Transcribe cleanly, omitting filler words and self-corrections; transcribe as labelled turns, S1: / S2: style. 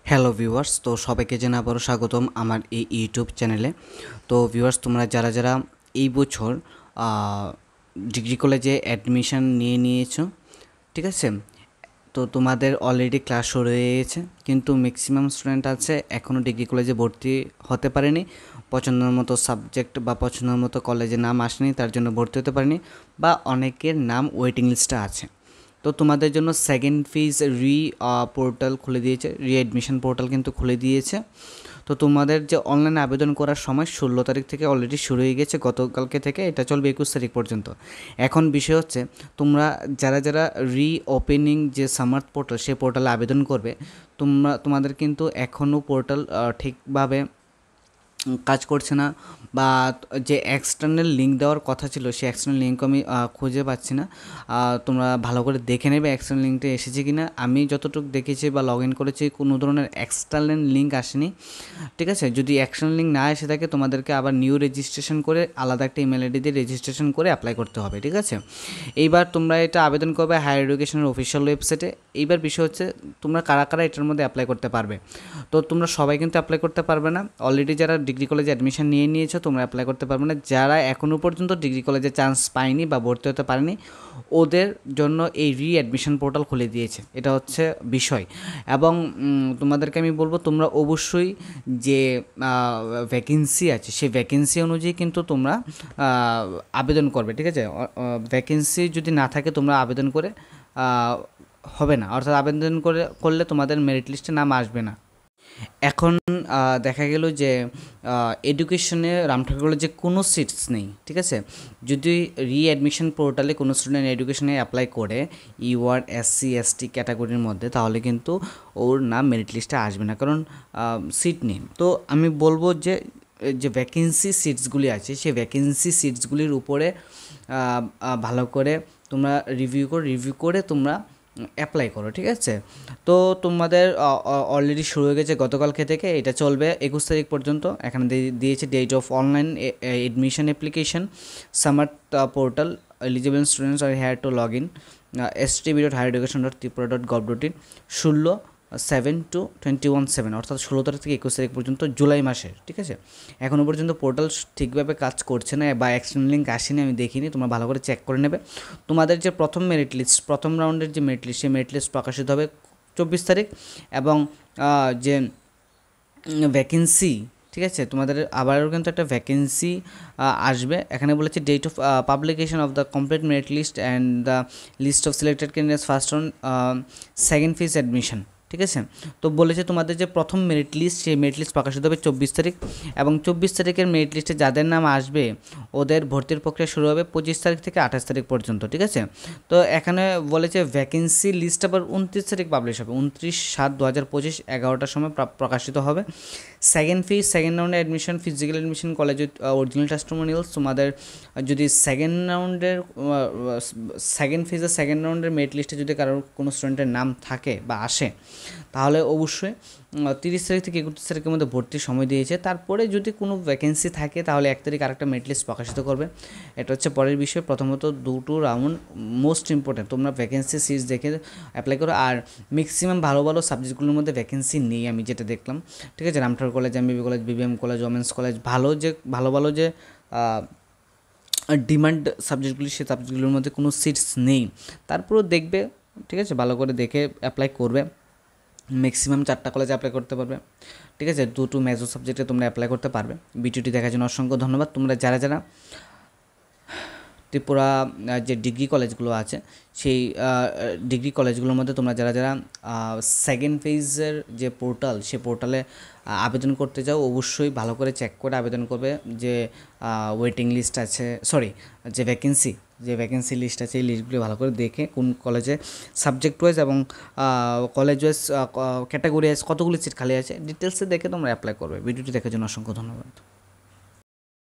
S1: Hello viewers, তো সবাইকে জানাই আবারও স্বাগতম আমার এই ইউটিউব চ্যানেলে। তো ভিউয়ার্স, তোমরা যারা যারা এই বছর ডিগ্রি কলেজে অ্যাডমিশন নিয়ে নিয়েছো, ঠিক আছে, তো তোমাদের অলরেডি ক্লাস শুরু হয়ে গেছে, কিন্তু ম্যাক্সিমাম স্টুডেন্ট আছে এখনও ডিগ্রি কলেজে ভর্তি হতে পারেনি। পছন্দের মতো সাবজেক্ট বা পছন্দের মতো কলেজে নাম আসেনি, তার জন্য ভর্তি হতে পারেনি, বা অনেকের নাম ওয়েটিং লিস্টে আছে। তো তোমাদের জন্য সেকেন্ড ফেজ পোর্টাল খুলে দিয়েছে, অ্যাডমিশন পোর্টাল কিন্তু খুলে দিয়েছে। তো তোমাদের যে অনলাইনে আবেদন করার সময় 16 তারিখ থেকে অলরেডি শুরু হয়ে গেছে, গতকালকে থেকে এটা চলবে 21 তারিখ পর্যন্ত। এখন বিষয় হচ্ছে, তোমরা যারা যারা ওপেনিং যে সামার্থ পোর্টাল, সেই পোর্টালে আবেদন করবে, তোমাদের কিন্তু এখনও পোর্টাল ঠিকভাবে কাজ করছে না, বা যে এক্সটার্নাল লিঙ্ক দেওয়ার কথা ছিল সেই এক্সটার্নাল লিঙ্ক আমি খুঁজে পাচ্ছি না। তোমরা ভালো করে দেখে নেবে এক্সটার্নাল লিঙ্কটা এসেছে কি না। আমি যতটুকু দেখেছি বা লগ ইন করেছি, কোনো ধরনের এক্সটার্নাল লিঙ্ক আসেনি, ঠিক আছে। যদি এক্সটার্নাল লিঙ্ক না এসে থাকে, তোমাদেরকে আবার নিউ রেজিস্ট্রেশন করে আলাদা একটা ইমেল আইডি দিয়ে রেজিস্ট্রেশন করে অ্যাপ্লাই করতে হবে, ঠিক আছে। এইবার তোমরা এটা আবেদন করবে হায়ার এডুকেশনের অফিসিয়াল ওয়েবসাইটে। এইবার বিষয় হচ্ছে, তোমরা কারা কারা এটার মধ্যে অ্যাপ্লাই করতে পারবে। তো তোমরা সবাই কিন্তু অ্যাপ্লাই করতে পারবে না। অলরেডি যারা ডিগ্রি কলেজে অ্যাডমিশন নিয়ে নিয়েছো, তোমরা অ্যাপ্লাই করতে পারবে না। যারা এখনও পর্যন্ত ডিগ্রি কলেজে চান্স পায়নি বা ভর্তি হতে পারেনি, ওদের জন্য এই অ্যাডমিশন পোর্টাল খুলে দিয়েছে, এটা হচ্ছে বিষয়। এবং তোমাদেরকে আমি বলবো, তোমরা অবশ্যই যে ভ্যাকেন্সি আছে সেই ভ্যাকেন্সি অনুযায়ী কিন্তু তোমরা আবেদন করবে, ঠিক আছে। ভ্যাকেন্সি যদি না থাকে, তোমরা আবেদন করে হবে না, অর্থাৎ আবেদন করলে তোমাদের মেরিট লিস্টে নাম আসবে না। এখন দেখা গেল যে এডুকেশনে রামঠাকুর কলেজে কোনো সিটস নেই, ঠিক আছে। যদি অ্যাডমিশন পোর্টালে কোনো স্টুডেন্ট এডুকেশনে অ্যাপ্লাই করে ইউআর SC ST ক্যাটাগরির মধ্যে, তাহলে কিন্তু ওর নাম মেরিট লিস্টে আসবে না, কারণ সিট নেই। তো আমি বলবো যে যে ভ্যাকেন্সি সিটসগুলি আছে, সেই ভ্যাকেন্সি সিটসগুলির উপরে ভালো করে তোমরা রিভিউ করে তোমরা অ্যাপ্লাই করো, ঠিক আছে। তো তোমাদের অলরেডি শুরু হয়ে গেছে গতকালকে থেকে, এটা চলবে 21 তারিখ পর্যন্ত। এখানে দিয়েছে date of online admission application Samarth portal, eligible students are here to log in stb.highereducation.tripura.gov.in 16/7 to 21/7, অর্থাৎ 16 তারিখ থেকে 21 তারিখ পর্যন্ত জুলাই মাসের, ঠিক আছে। এখনও পর্যন্ত পোর্টাল ঠিকভাবে কাজ করছে না বা এক্সটার্নাল লিঙ্ক আসেনি, আমি দেখিনি, তোমরা ভালো করে চেক করে নেবে। তোমাদের যে প্রথম রাউন্ডের যে মেরিট লিস্ট, সেই মেরিট লিস্ট প্রকাশিত হবে 24 তারিখ। এবং যে ভ্যাকেন্সি, ঠিক আছে, তোমাদের আবারও কিন্তু একটা ভ্যাকেন্সি আসবে। এখানে বলেছে date of publication of the complete merit list and the list of selected candidates first on second phase admission, ঠিক আছে। তো বলেছে তোমাদের যে প্রথম মেরিট লিস্ট, সেই মেরিট লিস্ট প্রকাশিত হবে 24 তারিখ, এবং 24 তারিখের মেরিট লিস্টে যাদের নাম আসবে, ওদের ভর্তির প্রক্রিয়া শুরু হবে 25 তারিখ থেকে 28 তারিখ পর্যন্ত, ঠিক আছে। তো এখানে বলেছে ভ্যাকেন্সি লিস্ট আবার 29 তারিখ পাবলিশ হবে, 29/7/2025 11টার সময় প্রকাশিত হবে। সেকেন্ড রাউন্ডে admission, physical admission college with original testimonials. তোমাদের যদি সেকেন্ড রাউন্ডের মেরিট লিস্টে যদি কারোর কোনো স্টুডেন্টের নাম থাকে বা আসে, তাহলে অবশ্যই 30 তারিখ থেকে 31 তারিখের মধ্যে ভর্তির সময় দিয়েছে। তারপরে যদি কোনো ভ্যাকেন্সি থাকে, তাহলে 1 তারিখ আরেকটা মেরিট লিস্ট প্রকাশিত করবে। এটা হচ্ছে পরের বিষয়। প্রথমত দুটো রাউন্ড মোস্ট ইম্পর্ট্যান্ট, তোমরা ভ্যাকেন্সি সিটস দেখে অ্যাপ্লাই করো। আর ম্যাক্সিমাম ভালো ভালো সাবজেক্টগুলোর মধ্যে ভ্যাকেন্সি নেই, আমি যেটা দেখলাম, ঠিক আছে। Ram Thakur college, MBB college, BBM college, women's college, ভালো যে ডিমান্ড সাবজেক্টগুলি, সেই সাবজেক্টগুলোর মধ্যে কোনো সিটস নেই। তারপরেও দেখবে, ঠিক আছে, ভালো করে দেখে অ্যাপ্লাই করবে। ম্যাক্সিমাম 4টা কলেজে অ্যাপ্লাই করতে পারবে, ঠিক আছে। 2 মেজর সাবজেক্টে তোমরা অ্যাপ্লাই করতে পারবে। ভিডিওটি দেখার জন্য অসংখ্য ধন্যবাদ। তোমরা যারা ত্রিপুরা যে ডিগ্রি কলেজগুলো আছে, সেই ডিগ্রি কলেজগুলোর মধ্যে তোমরা যারা সেকেন্ড ফেজের যে পোর্টাল, সে পোর্টালে আবেদন করতে যাও, অবশ্যই ভালো করে চেক করে আবেদন করবে। যে ওয়েটিং লিস্ট আছে, যে ভ্যাকেন্সি লিস্ট আছে, এই লিস্টগুলো ভালো করে দেখে কোন কলেজে সাবজেক্ট ওয়াইজ এবং কলেজ ওয়াইজ ক্যাটাগরি ওয়াইজ কতগুলি সিট খালি আছে, ডিটেলসে দেখে তোমরা অ্যাপ্লাই করবে। ভিডিওটি দেখার জন্য অসংখ্য ধন্যবাদ।